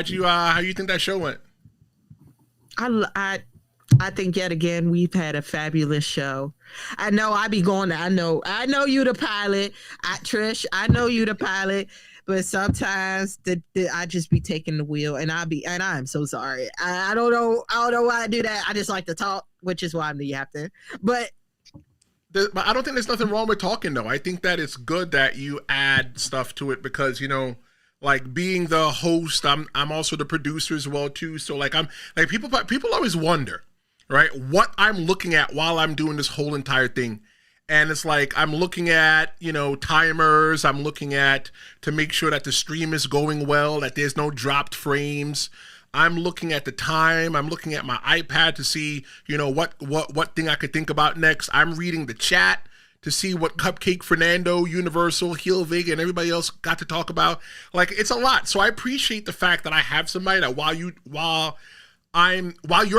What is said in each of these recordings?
How you think that show went? I think yet again we've had a fabulous show. I know I be going. I know you the pilot. Trish, I know you the pilot. But sometimes I just be taking the wheel, and I'm so sorry. I don't know why I do that. I just like to talk, which is why I'm the Yaptain. But I don't think there's nothing wrong with talking, though. I think that it's good that you add stuff to it because, like being the host, I'm also the producer as well too. So like people always wonder, right, what I'm looking at while I'm doing this whole entire thing. And it's like I'm looking at, timers. I'm looking at to make sure that the stream is going well, that there's no dropped frames. I'm looking at the time. I'm looking at my iPad to see, what thing I could think about next. I'm reading the chat to see what Cupcake Fernando, Universal, Heel Vega, and everybody else got to talk about. Like, it's a lot. So I appreciate the fact that I have somebody that while you're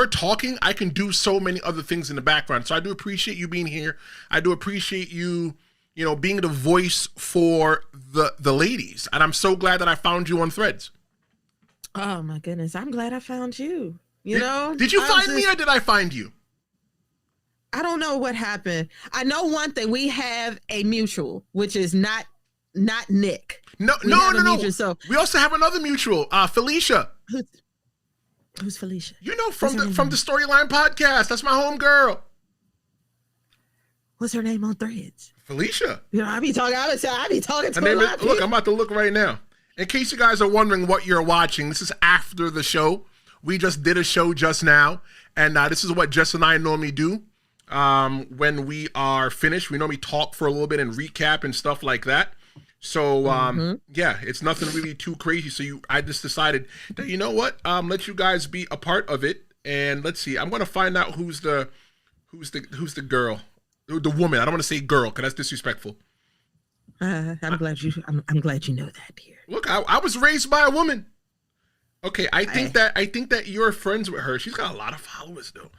talking, I can do so many other things in the background. So I do appreciate you being here. I do appreciate you, being the voice for the ladies. And I'm so glad that I found you on Threads. Oh my goodness, I'm glad I found you. Did you find me or did I find you? I don't know what happened. I know one thing: we have a mutual, which is not Nick. No. Mutual, so we also have another mutual, Felicia. Who's Felicia? From the Storyline podcast. That's my home girl. What's her name on Threads? Felicia. I be talking to her. Look, I'm about to look right now. In case you guys are wondering what you're watching, this is after the show. We just did a show just now, and this is what Jess and I normally do. When we are finished, we normally talk for a little bit and recap and stuff like that. So, yeah, it's nothing really too crazy. So I just decided that, you know what, let you guys be a part of it. And let's see, I'm going to find out who's the girl, the woman. I don't want to say girl because that's disrespectful. I'm glad you know that, dear. Look, I was raised by a woman. Okay. I think that you're friends with her. She's got a lot of followers though.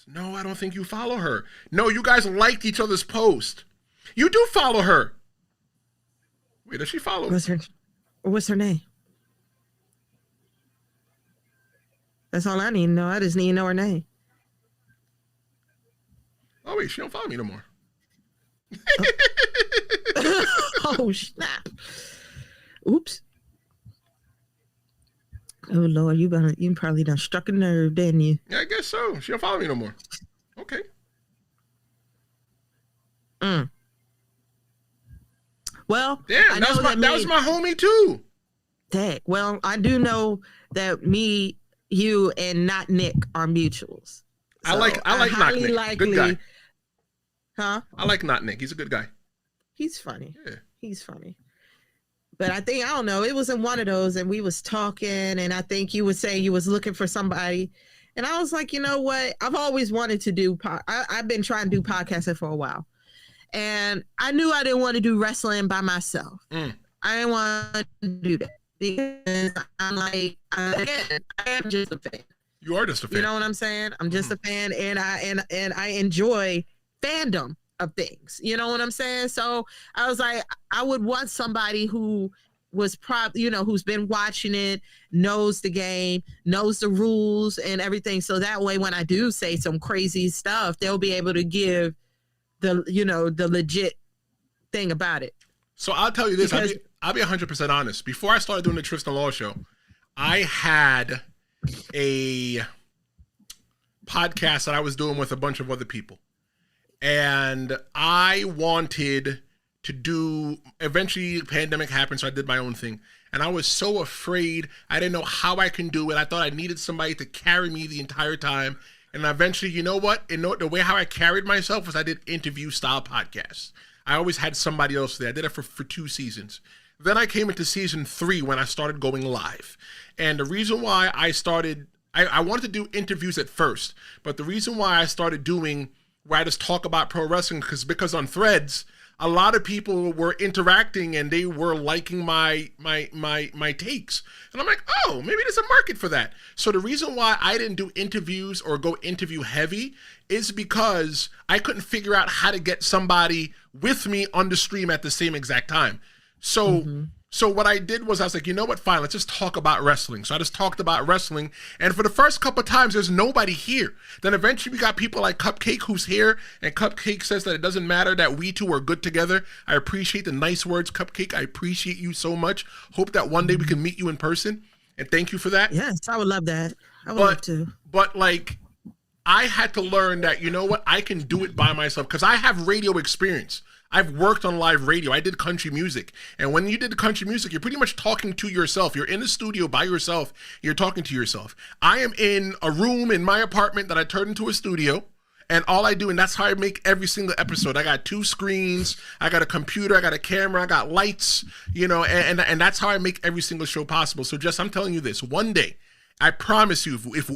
No, I don't think you follow her. No, you guys liked each other's post. You do follow her. Wait, does she follow? What's her name? That's all I need to know. I just need to know her name. Oh wait, she don't follow me no more. Oh snap! Oops. Oh Lord, you probably done struck a nerve, didn't you? Yeah, I guess so. She don't follow me no more. Okay. Well, damn, that was my homie too. Dang. Well, I do know that me, you, and Not Nick are mutuals. So I like Not Nick. Good guy. Huh? I like Not Nick. He's a good guy. He's funny. Yeah. He's funny. But I don't know, it was in one of those and we was talking and I think you were saying you was looking for somebody. And I was like, you know what? I've always wanted to do, I've been trying to do podcasting for a while. And I knew I didn't want to do wrestling by myself. I didn't want to do that because I'm like, again, I am just a fan. You are just a fan. You know what I'm saying? I'm just a fan and I enjoy fandom of things. You know what I'm saying? So I was like, I would want somebody who was who's been watching it, knows the game, knows the rules and everything. So that way, when I do say some crazy stuff, they'll be able to give the legit thing about it. So I'll tell you this, I'll be 100% honest. Before I started doing the Tristan Law show, I had a podcast that I was doing with a bunch of other people. And I wanted to do, eventually the pandemic happened, so I did my own thing. And I was so afraid. I didn't know how I can do it. I thought I needed somebody to carry me the entire time. And eventually, you know what? The way how I carried myself was I did interview style podcasts. I always had somebody else there. I did it for 2 seasons. Then I came into season 3 when I started going live. And the reason why I wanted to do interviews at first, but the reason why I started doing where I just talk about pro wrestling because on Threads, a lot of people were interacting and they were liking my takes. And I'm like, oh, maybe there's a market for that. So the reason why I didn't do interviews or go interview heavy is because I couldn't figure out how to get somebody with me on the stream at the same exact time. So So what I did was I was like, you know what? Fine, let's just talk about wrestling. So I just talked about wrestling. And for the first couple of times, there's nobody here. Then eventually we got people like Cupcake who's here. And Cupcake says that it doesn't matter that we two are good together. I appreciate the nice words, Cupcake. I appreciate you so much. Hope that one day we can meet you in person. And thank you for that. Yes, I would love that. I would love to. But like, I had to learn that, you know what? I can do it by myself because I have radio experience. I've worked on live radio. I did country music. And when you did country music, you're pretty much talking to yourself. You're in the studio by yourself. You're talking to yourself. I am in a room in my apartment that I turned into a studio. And all I do, and that's how I make every single episode. I got 2 screens. I got a computer. I got a camera. I got lights, you know, and that's how I make every single show possible. So Jess, I'm telling you this. One day, I promise you, if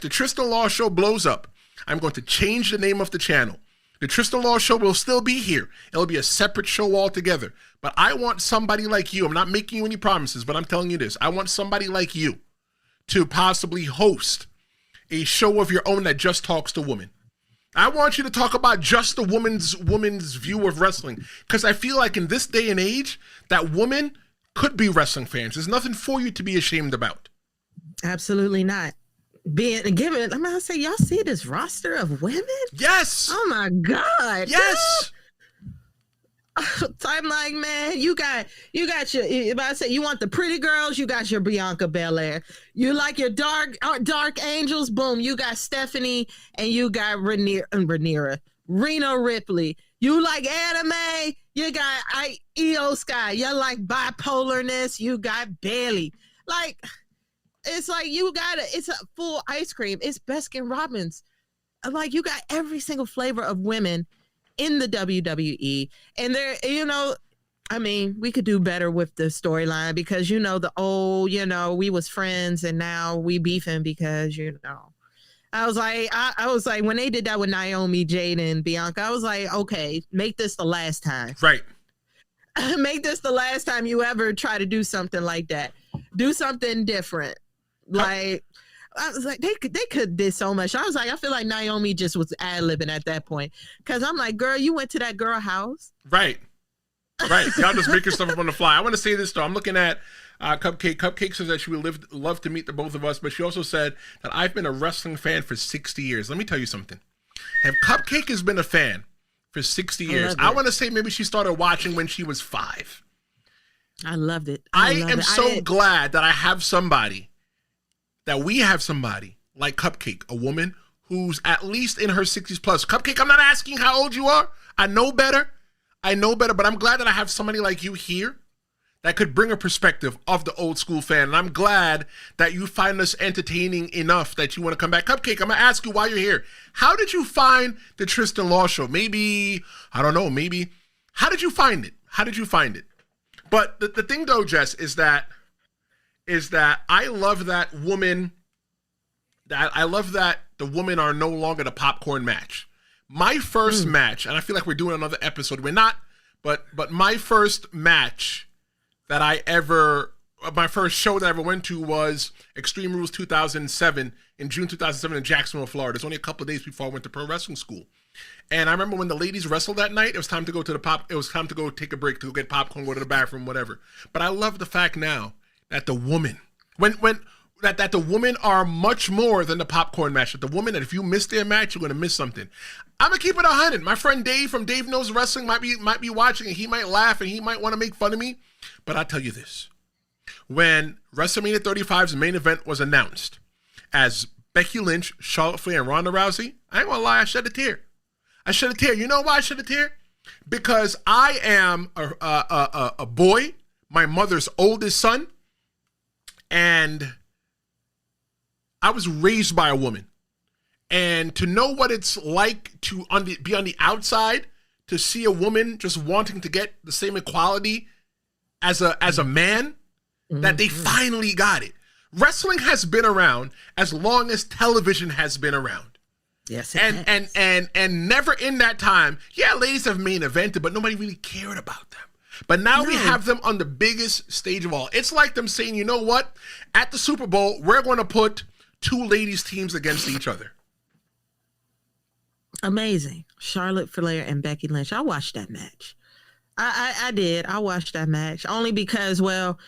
the Tristan Law Show blows up, I'm going to change the name of the channel. The Tristan Law Show will still be here. It'll be a separate show altogether. But I want somebody like you. I'm not making you any promises, but I'm telling you this. I want somebody like you to possibly host a show of your own that just talks to women. I want you to talk about just the woman's view of wrestling. Because I feel like in this day and age, that women could be wrestling fans. There's nothing for you to be ashamed about. Absolutely not. I'm gonna say, y'all see this roster of women? Yes. Oh my God. Yes. So I'm like, man, you got your, if I say you want the pretty girls, you got your Bianca Belair. You like your dark angels, boom, you got Stephanie and you got Rhaenyra, Rena Ripley. You like anime, you got Io Sky. You like bipolarness, you got Bailey. Like, it's like it's a full ice cream. It's Baskin Robbins. Like, you got every single flavor of women in the WWE. And there, you know, I mean, we could do better with the storyline because, you know, we was friends and now we beefing because, you know, I was like, when they did that with Naomi, Jade, and Bianca, I was like, okay, make this the last time. Right. Make this the last time you ever try to do something like that. Do something different. Like, I was like, they could did so much. I was like, I feel like Naomi just was ad-libbing at that point. Because I'm like, girl, you went to that girl house. Right. Y'all just making stuff up on the fly. I want to say this, though. I'm looking at Cupcake. Cupcake says that she would love to meet the both of us, but she also said that I've been a wrestling fan for 60 years. Let me tell you something. If Cupcake has been a fan for 60 years, I want to say maybe she started watching when she was 5. I loved it. I am so glad that we have somebody like Cupcake, a woman who's at least in her 60s plus. Cupcake, I'm not asking how old you are. I know better, but I'm glad that I have somebody like you here that could bring a perspective of the old school fan. And I'm glad that you find us entertaining enough that you want to come back. Cupcake, I'm going to ask you while you're here. How did you find the Tristan Law Show? Maybe, I don't know, how did you find it? But the thing, though, Jess, is that I love that woman. I love that the women are no longer the popcorn match. My first match, and I feel like we're doing another episode. We're not, but my first match my first show that I ever went to was Extreme Rules 2007 in June 2007 in Jacksonville, Florida. It's only a couple of days before I went to pro wrestling school. And I remember when the ladies wrestled that night, it was time to go take a break, to go get popcorn, go to the bathroom, whatever. But I love the fact now that the women, that the women are much more than the popcorn match. That the women, that if you miss their match, you're going to miss something. I'm going to keep it 100. My friend Dave from Dave Knows Wrestling might be watching, and he might laugh and he might want to make fun of me. But I'll tell you this. When WrestleMania 35's main event was announced as Becky Lynch, Charlotte Flair, and Ronda Rousey, I ain't going to lie, I shed a tear. You know why I shed a tear? Because I am a boy, my mother's oldest son, and I was raised by a woman. And to know what it's like to be on the outside, to see a woman just wanting to get the same equality as a man, that they finally got it. Wrestling has been around as long as television has been around. Yes, and never in that time, ladies have main evented, but nobody really cared about them. But now we have them on the biggest stage of all. It's like them saying, you know what? At the Super Bowl, we're going to put 2 ladies teams against each other. Amazing. Charlotte Flair and Becky Lynch. I watched that match. I did. I watched that match only because, well,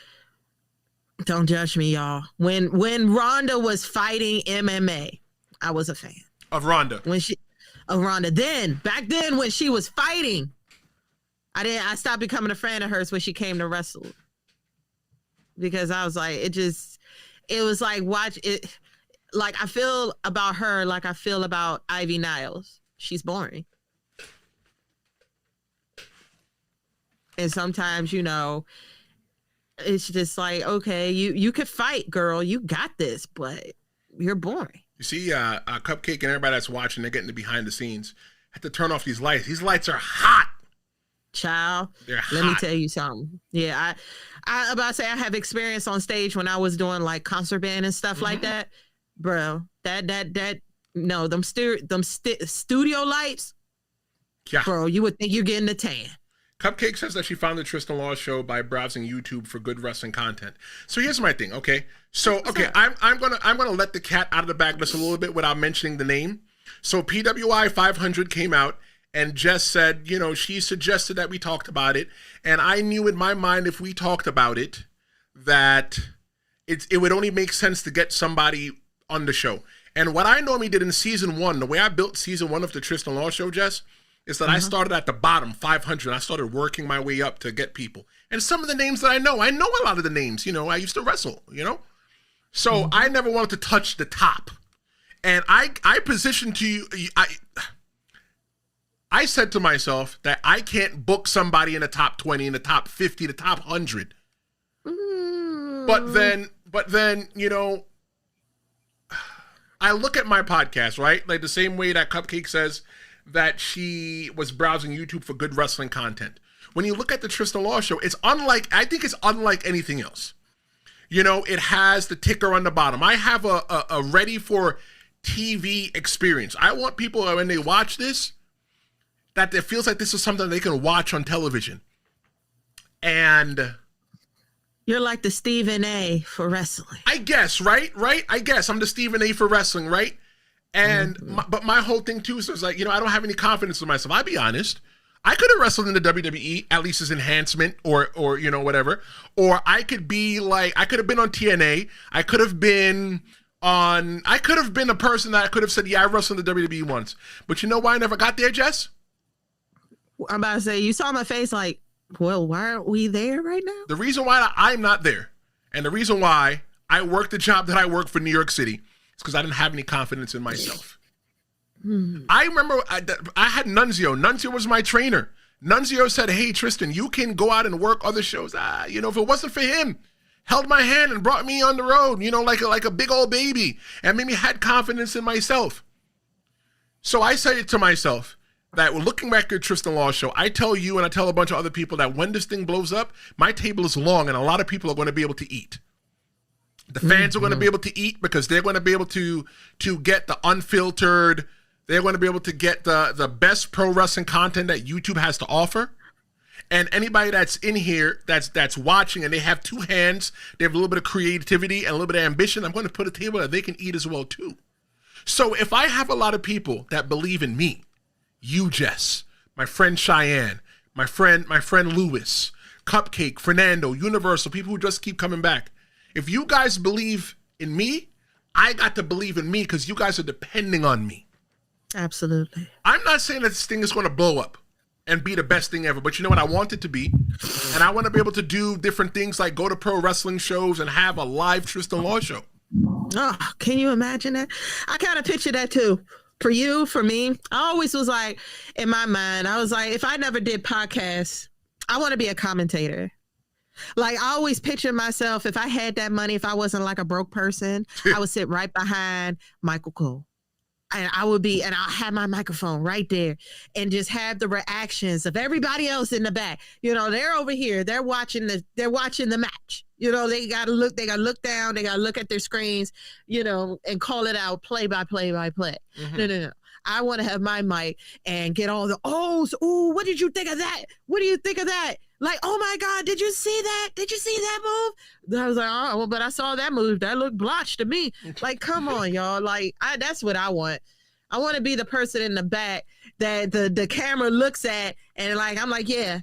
don't judge me, y'all. When Ronda was fighting MMA, I was a fan of Ronda. Back then when she was fighting, I stopped becoming a fan of hers when she came to wrestle. Because I was like, it was like, watch it. Like, I feel about her like I feel about Ivy Niles. She's boring. And sometimes, it's just like, okay, you could fight, girl. You got this, but you're boring. You see, Cupcake and everybody that's watching, they're getting the behind the scenes. I have to turn off these lights. These lights are hot. Child, let me tell you something. Yeah, I about to say I have experience on stage when I was doing like concert band and stuff like that, bro. Them studio lights, yeah, bro. You would think you're getting a tan. Cupcake says that she found the Tristan Law show by browsing YouTube for good wrestling content. So here's my thing, okay? So I'm gonna let the cat out of the bag just a little bit without mentioning the name. So PWI 500 came out, and Jess said, she suggested that we talked about it, and I knew in my mind if we talked about it that it would only make sense to get somebody on the show. And what I normally did in season 1, the way I built season 1 of the Tristan Law show, Jess, is that I started at the bottom, 500. I started working my way up to get people. And some of the names that I know a lot of the names, I used to wrestle, So I never wanted to touch the top. And I positioned to you, I said to myself that I can't book somebody in the top 20, in the top 50, the top 100. But then, I look at my podcast, right? Like the same way that Cupcake says that she was browsing YouTube for good wrestling content. When you look at the Tristan Law show, I think it's unlike anything else. It has the ticker on the bottom. I have a ready for TV experience. I want people, when they watch this, that it feels like this is something they can watch on television. And you're like the Stephen A for wrestling. I guess, right? I guess I'm the Stephen A for wrestling, right? And but my whole thing too is like, I don't have any confidence in myself. I'll be honest. I could have wrestled in the WWE, at least as enhancement or whatever. Or I could be like, I could have been on TNA. I could have been a person that could have said, yeah, I wrestled in the WWE once. But you know why I never got there, Jess? I'm about to say, you saw my face like, well, why aren't we there right now? The reason why I'm not there, and the reason why I work the job that I work for New York City, is because I didn't have any confidence in myself. I remember I had Nunzio. Nunzio was my trainer. Nunzio said, hey, Tristan, you can go out and work other shows. If it wasn't for him, held my hand and brought me on the road, like a big old baby, and made me had confidence in myself. So I said it to myself, that looking back at Tristan Law show, I tell you and I tell a bunch of other people that when this thing blows up, my table is long and a lot of people are going to be able to eat. The fans are going to be able to eat because they're going to be able to get the unfiltered. They're going to be able to get the best pro wrestling content that YouTube has to offer. And anybody that's in here that's watching and they have two hands, they have a little bit of creativity and a little bit of ambition, I'm going to put a table that they can eat as well too. So if I have a lot of people that believe in me, you, Jess, my friend Cheyenne, my friend Lewis, Cupcake, Fernando, Universal, people who just keep coming back. If you guys believe in me, I got to believe in me because you guys are depending on me. Absolutely. I'm not saying that this thing is going to blow up and be the best thing ever, but you know what I want it to be? And I want to be able to do different things like go to pro wrestling shows and have a live Tristan Law show. Oh, can you imagine that? I kind of picture that too. For you, for me, I always was like, in my mind, I was like, if I never did podcasts, I want to be a commentator. Like, I always picture myself, if I had that money, if I wasn't like a broke person, I would sit right behind Michael Cole. And I'll have my microphone right there and just have the reactions of everybody else in the back. They're over here, they're watching the match. They gotta look down, they gotta look at their screens, and call it out play by play by play. No. I want to have my mic and get all the what did you think of that? What do you think of that? Like, oh my God, did you see that? Did you see that move? I was like, oh, but I saw that move. That looked blotched to me. Like, come on, y'all. Like, that's what I want. I want to be the person in the back that the camera looks at and like, I'm like, yeah,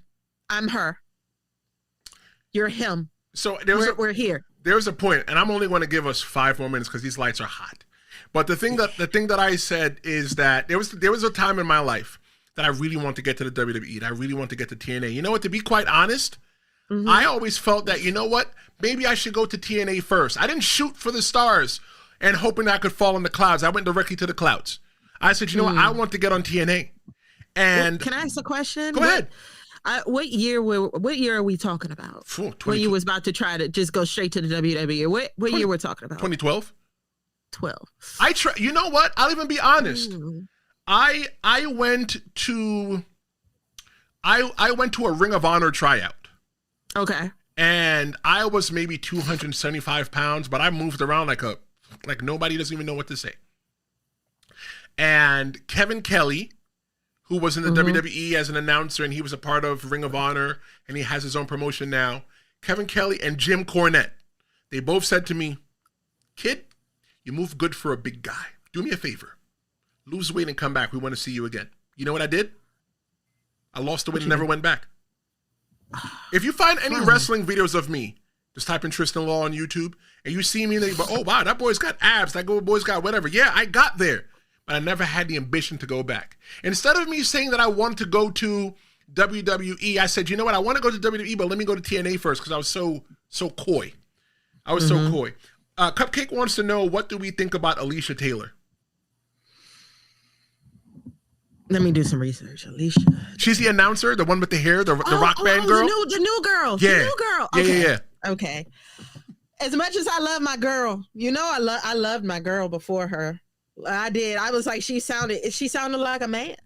I'm her. You're him. So we're here. There's a point, and I'm only going to give us 5 more minutes because these lights are hot. But the thing that I said is that there was a time in my life that I really want to get to the WWE. I really want to get to TNA. You know what? To be quite honest, I always felt that, you know what? Maybe I should go to TNA first. I didn't shoot for the stars and hoping I could fall in the clouds. I went directly to the clouds. I said, you know what? I want to get on TNA. And can I ask a question? Go ahead. What year are we talking about? When you was about to try to just go straight to the WWE? What year we're talking about? 2012. 12. You know what? I'll even be honest. I went to a Ring of Honor tryout. Okay. And I was maybe 275 pounds, but I moved around like nobody doesn't even know what to say. And Kevin Kelly, who was in the WWE as an announcer, and he was a part of Ring of Honor, and he has his own promotion now. Kevin Kelly and Jim Cornette, they both said to me, "Kid, you move good for a big guy. Do me a favor. Lose weight and come back. We want to see you again." You know what I did? I lost the weight and never went back. If you find any wrestling videos of me, just type in Tristan Law on YouTube, and you see me, and you go, "Oh, wow, that boy's got abs. That boy's got whatever." Yeah, I got there. But I never had the ambition to go back. Instead of me saying that I wanted to go to WWE, I said, you know what? I want to go to WWE, but let me go to TNA first because I was so coy. I was so coy. Cupcake wants to know, what do we think about Alicia Taylor? Let me do some research. Alicia. She's the announcer, the one with the hair, the rock band girl? The new girl. Yeah. The new girl. Okay. Yeah. Okay. As much as I love my girl, I loved my girl before her. I did. I was like, she sounded like a man,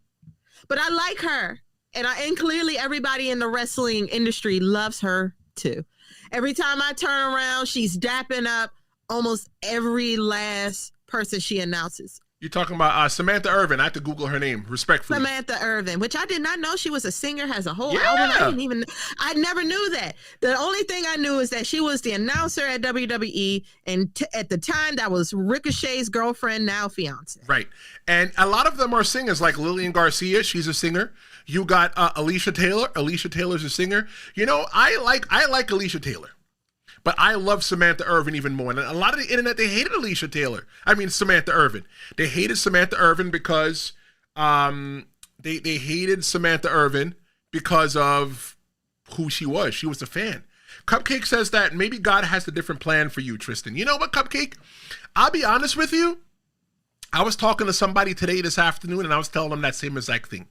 but I like her, and clearly everybody in the wrestling industry loves her too. Every time I turn around, she's dapping up almost every last person she announces. You're talking about Samantha Irvin. I have to Google her name, respectfully. Samantha Irvin, which I did not know she was a singer, has a whole album. I never knew that. The only thing I knew is that she was the announcer at WWE, and at the time that was Ricochet's girlfriend, now fiance. Right. And a lot of them are singers, like Lillian Garcia. She's a singer. You got Alicia Taylor. Alicia Taylor's a singer. You know, I like Alicia Taylor. But I love Samantha Irvin even more. And a lot of the internet, they hated Samantha Irvin. They hated Samantha Irvin because they hated Samantha Irvin because of who she was. She was a fan. Cupcake says that maybe God has a different plan for you, Tristan. You know what, Cupcake? I'll be honest with you. I was talking to somebody this afternoon, and I was telling them that same exact thing.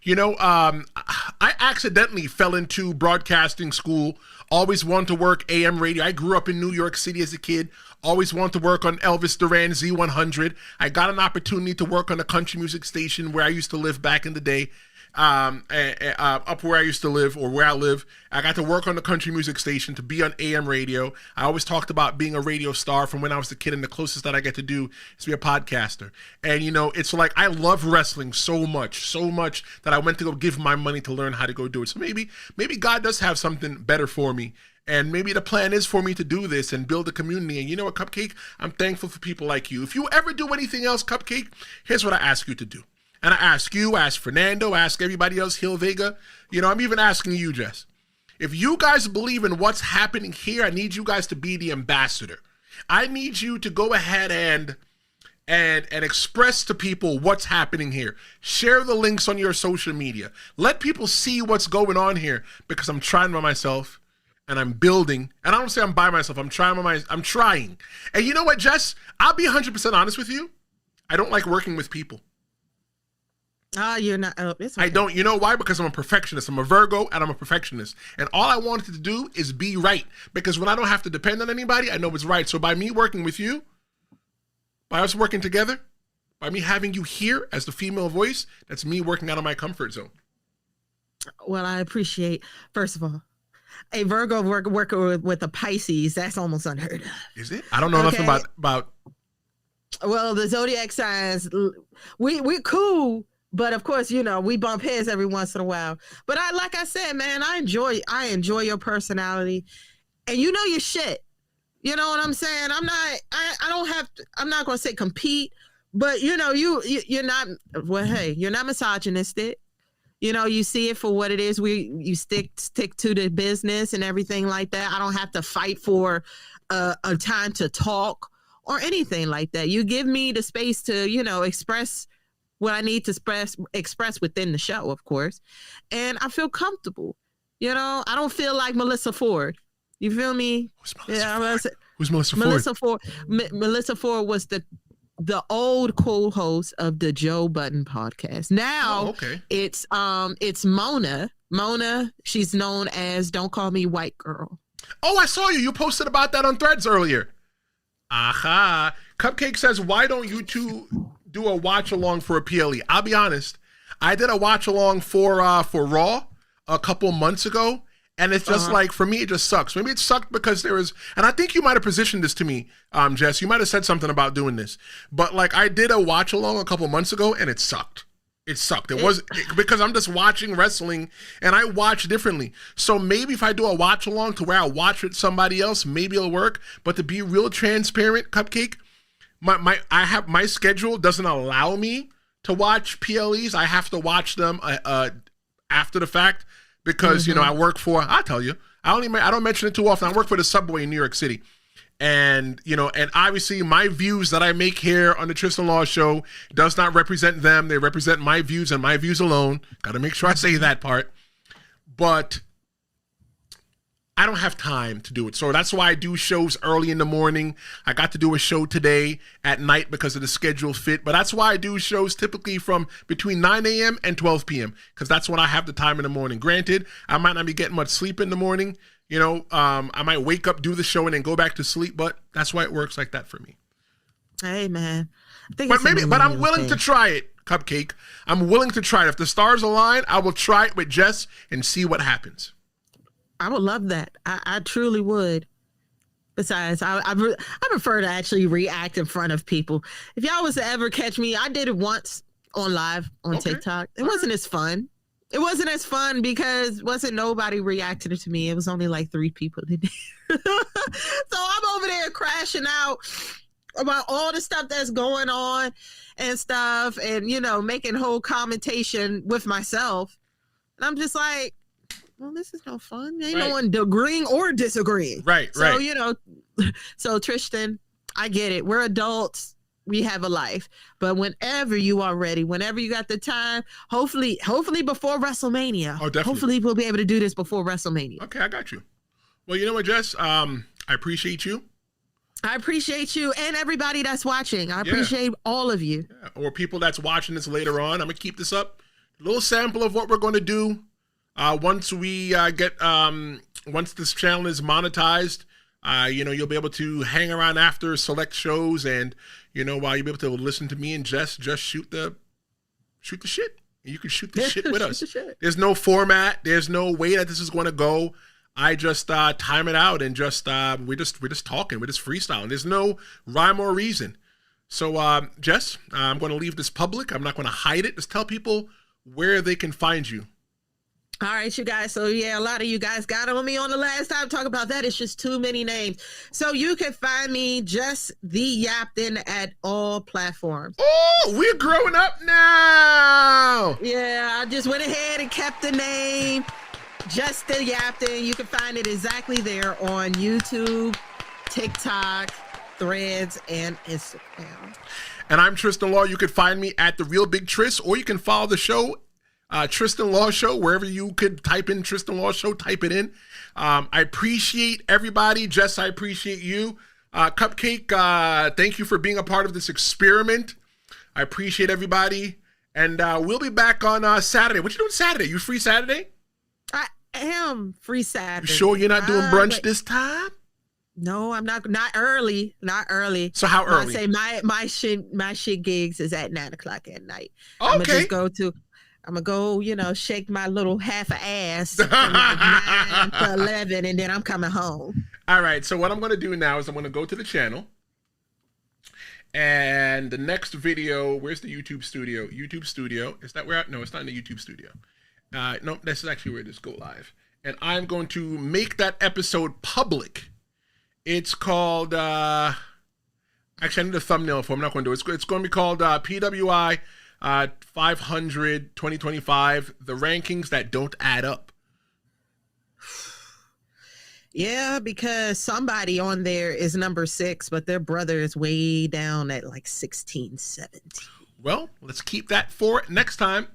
You know, I accidentally fell into broadcasting school, always wanted to work AM radio. I grew up in New York City as a kid, always wanted to work on Elvis Duran Z100. I got an opportunity to work on a country music station where I used to live back in the day. Up where I used to live, or where I live, I got to work on the country music station, to be on AM radio. I always talked about being a radio star from when I was a kid, and the closest that I get to do is be a podcaster. And you know, it's like I love wrestling so much that I went to go give my money to learn how to go do it. So maybe God does have something better for me. And maybe the plan is for me to do this and build a community. And you know what, Cupcake? I'm thankful for people like you. If you ever do anything else, Cupcake, here's what I ask you to do. And I ask you, ask Fernando, ask everybody else, Hill Vega. You know, I'm even asking you, Jess. If you guys believe in what's happening here, I need you guys to be the ambassador. I need you to go ahead and express to people what's happening here. Share the links on your social media. Let people see what's going on here, because I'm trying by myself and I'm building. And I don't say I'm by myself. I'm trying. And you know what, Jess? I'll be 100% honest with you. I don't like working with people. You're not. Oh, it's okay. I don't. You know why? Because I'm a perfectionist. I'm a Virgo, and I'm a perfectionist. And all I wanted to do is be right. Because when I don't have to depend on anybody, I know it's right. So by me working with you, by us working together, by me having you here as the female voice, that's me working out of my comfort zone. Well, I appreciate, first of all, a Virgo working with a Pisces. That's almost unheard of. Is it? I don't know nothing about. Well, the zodiac signs, we're cool. But of course, you know, we bump heads every once in a while. But like I said, man, I enjoy your personality, and you know your shit. You know what I'm saying? I'm not going to say compete, but you know, you're not, well, hey, you're not misogynistic. you see it for what it is. You stick to the business and everything like that. I don't have to fight for a time to talk or anything like that. You give me the space to, express what I need to express within the show, of course. And I feel comfortable. I don't feel like Melissa Ford. You feel me? Who's Melissa Ford? Melissa Ford? Melissa Ford was the old co-host of the Joe Budden podcast. Now it's Mona. Mona, she's known as Don't Call Me White Girl. Oh, I saw you. You posted about that on Threads earlier. Aha. Cupcake says, why don't you two do a watch along for a PLE? I'll be honest. I did a watch along for Raw a couple months ago. And it's just like, for me, it just sucks. Maybe it sucked because there was, and I think you might have positioned this to me, Jess. You might have said something about doing this. But like, I did a watch along a couple months ago and it sucked. It sucked. Because I'm just watching wrestling and I watch differently. So maybe if I do a watch along to where I watch with somebody else, maybe it'll work. But to be real transparent, Cupcake, my schedule doesn't allow me to watch PLEs. I have to watch them after the fact because I work for. I'll tell you, I don't mention it too often. I work for the Subway in New York City. And, and obviously my views that I make here on the Tristan Law Show does not represent them. They represent my views and my views alone. Got to make sure I say that part. But I don't have time to do it. So that's why I do shows early in the morning. I got to do a show today at night because of the schedule fit. But that's why I do shows typically from between 9 a.m. and 12 p.m. because that's when I have the time in the morning. Granted, I might not be getting much sleep in the morning. I might wake up, do the show, and then go back to sleep, but that's why it works like that for me. Hey, man. But I'm willing to try it, Cupcake. I'm willing to try it. If the stars align, I will try it with Jess and see what happens. I would love that. I truly would. Besides, I prefer to actually react in front of people. If y'all was to ever catch me, I did it once on live on TikTok. It wasn't as fun. It wasn't as fun because wasn't nobody reacting to me. It was only like 3 people that did. So I'm over there crashing out about all the stuff that's going on and stuff and, making whole commentation with myself. And I'm just like, well, this is no fun. Ain't no one agreeing or disagreeing. Right. So, so Tristan, I get it. We're adults. We have a life, but whenever you are ready, whenever you got the time, hopefully before WrestleMania. Oh, definitely. Hopefully we'll be able to do this before WrestleMania. Okay, I got you. Well, you know what, Jess? I appreciate you. I appreciate you and everybody that's watching. I appreciate all of you. Yeah. Or people that's watching this later on. I'm gonna keep this up. A little sample of what we're going to do once we once this channel is monetized. You'll be able to hang around after select shows and, while you'll be able to listen to me and Jess just shoot the shit. You can shoot the shit with us. There's no format. There's no way that this is going to go. I just time it out and just we're just talking. We're just freestyling. There's no rhyme or reason. So, Jess, I'm going to leave this public. I'm not going to hide it. Just tell people where they can find you. All right, you guys. So, a lot of you guys got on me on the last time. Talk about that. It's just too many names. So, you can find me, Jess Thee Yaptain, at all platforms. Oh, we're growing up now. Yeah, I just went ahead and kept the name, Jess Thee Yaptain. You can find it exactly there on YouTube, TikTok, Threads, and Instagram. And I'm Tristan Law. You can find me at The Real Big Tris, or you can follow the show, Tristan Law Show, wherever you could type in Tristan Law Show, type it in. I appreciate everybody. Jess, I appreciate you. Cupcake, thank you for being a part of this experiment. I appreciate everybody. And we'll be back on Saturday. What you doing Saturday? You free Saturday? I am free Saturday. You sure you're not doing brunch this time? No, I'm not. Not early. Not early. So how early? I say my shit gigs is at 9:00 at night. Okay. I'm gonna go, shake my little half a ass from like 9 to 11, and then I'm coming home. All right. So what I'm gonna do now is I'm gonna go to the channel, and the next video. Where's the YouTube studio? YouTube studio. Is that where? No, it's not in the YouTube studio. No, this is actually where this go live. And I'm going to make that episode public. It's called. Actually, I need a thumbnail for it. I'm not going to do it. It's going to be called PWI. 500, 2025, the rankings that don't add up. Yeah, because somebody on there is number 6, but their brother is way down at like 16, 17. Well, let's keep that for next time.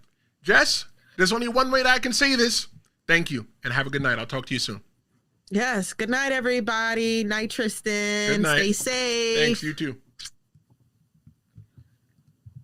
Jess, there's only one way that I can say this. Thank you, and have a good night. I'll talk to you soon. Yes. Good night, everybody. Night, Tristan. Good night. Stay safe. Thanks, you too.